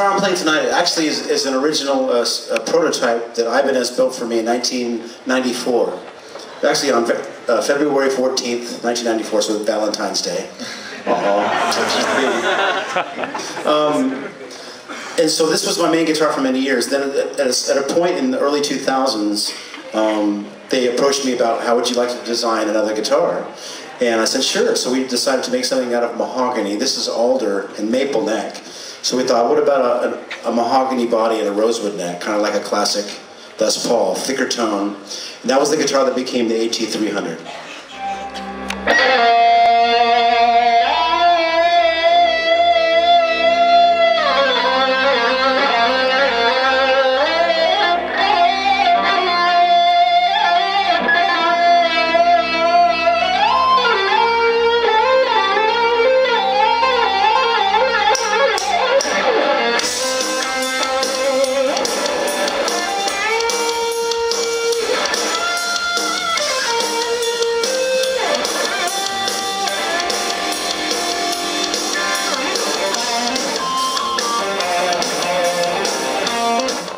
guitar I'm playing tonight actually is an original prototype that Ibanez built for me in 1994. Actually on February 14th, 1994, so Valentine's Day. And so this was my main guitar for many years. Then at a point in the early 2000s, they approached me about how would you like to design another guitar? And I said, sure. So we decided to make something out of mahogany. This is alder and maple neck. So we thought, what about a mahogany body and a rosewood neck, kind of like a classic Les Paul, thicker tone. And that was the guitar that became the AT300.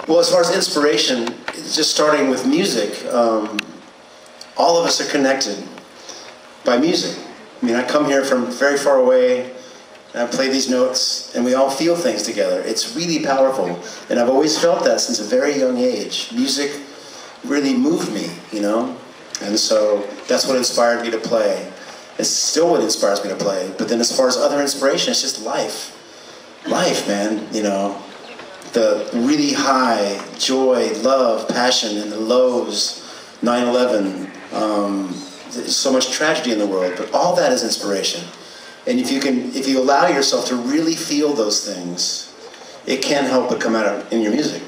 Well, as far as inspiration, just starting with music, all of us are connected by music. I mean, I come here from very far away, and I play these notes, and we all feel things together. It's really powerful, and I've always felt that since a very young age. Music really moved me, you know? And so that's what inspired me to play. It's still what inspires me to play. But then as far as other inspiration, it's just life. Life, man, you know? The really high joy, love, passion, and the lows, 9/11, there's so much tragedy in the world, but all that is inspiration. And if you allow yourself to really feel those things, it can help but come out in your music.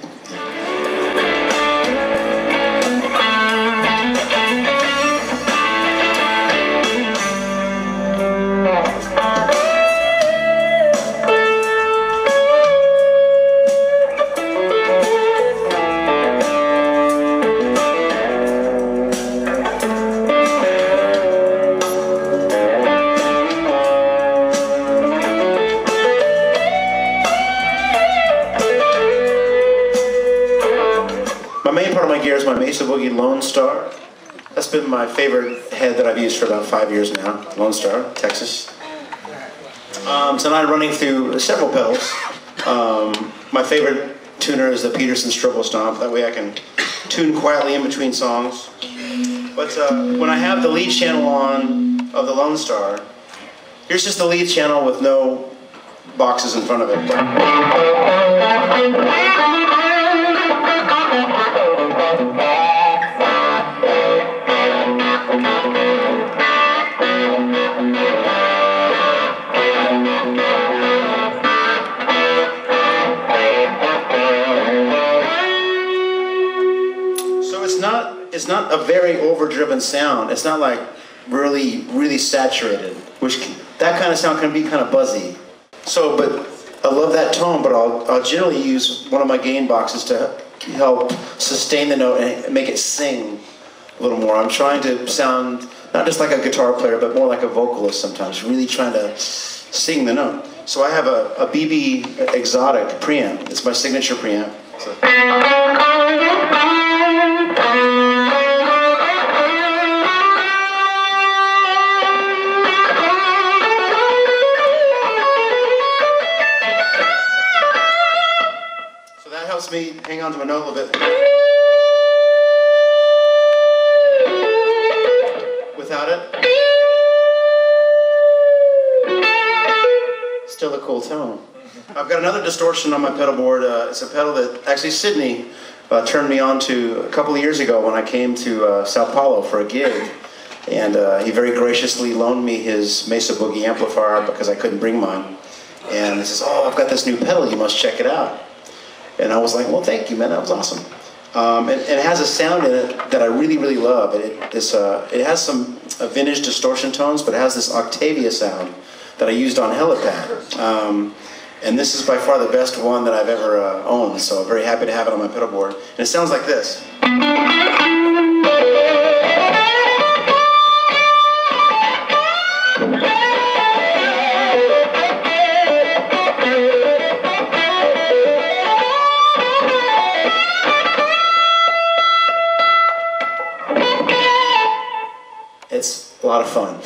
Here's my Mesa Boogie Lone Star. That's been my favorite head that I've used for about 5 years now. Lone Star, Texas. Tonight I'm running through several pedals. My favorite tuner is the Peterson Strobo Stomp. That way I can tune quietly in between songs. But when I have the lead channel on of the Lone Star, here's just the lead channel with no boxes in front of it. It's not a very overdriven sound. It's not like really saturated, which that kind of sound can be kind of buzzy. So, but I love that tone, but I'll generally use one of my gain boxes to help sustain the note and make it sing a little more. I'm trying to sound not just like a guitar player, but more like a vocalist sometimes, really trying to sing the note. So I have a BB Exotic preamp. It's my signature preamp. So that helps me hang on to a note a little bit. Without it, still a cool tone. I've got another distortion on my pedal board. It's a pedal that actually Sydney turned me on to a couple of years ago when I came to Sao Paulo for a gig. And he very graciously loaned me his Mesa Boogie amplifier because I couldn't bring mine. And he says, oh, I've got this new pedal, you must check it out. And I was like, well, thank you, man, that was awesome. And it has a sound in it that I really love. It has some vintage distortion tones, but it has this Octavia sound that I used on Helipad. And this is by far the best one that I've ever owned, so I'm very happy to have it on my pedal board. And it sounds like this. It's a lot of fun.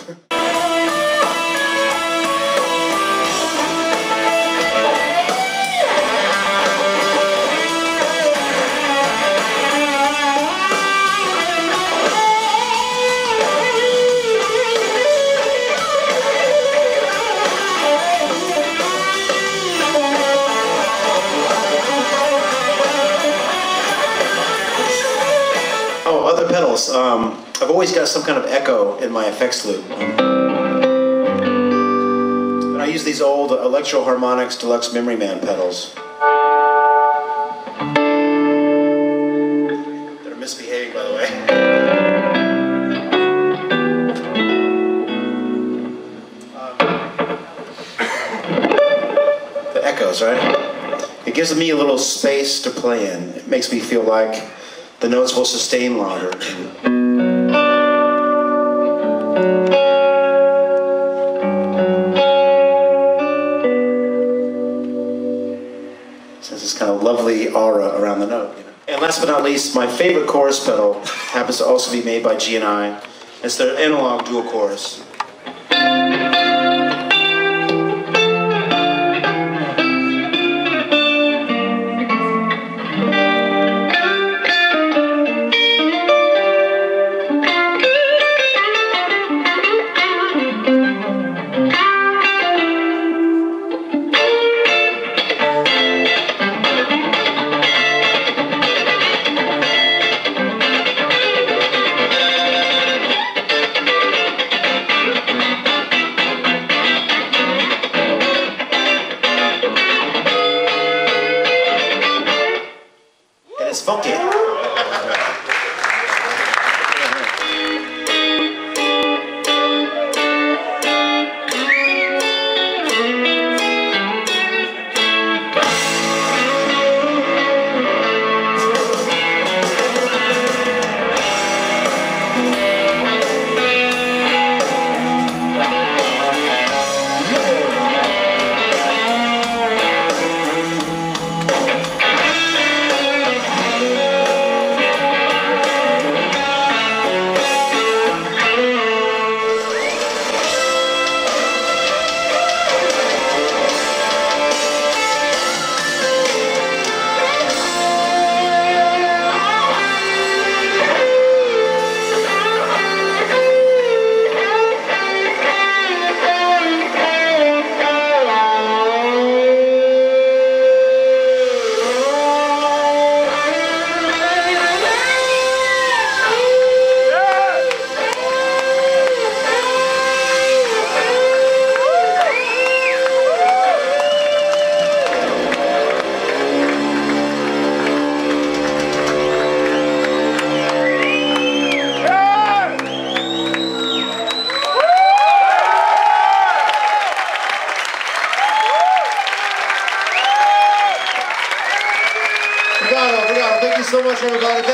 Oh, other pedals. I've always got some kind of echo in my effects loop. And I use these old Electro Harmonix Deluxe Memory Man pedals. They're misbehaving, by the way. The echoes, right? It gives me a little space to play in. It makes me feel like the notes will sustain longer. So this kind of lovely aura around the note. You know? And last but not least, my favorite chorus pedal happens to also be made by G&I. It's their analog dual chorus. It's funky. Thank you so much, everybody.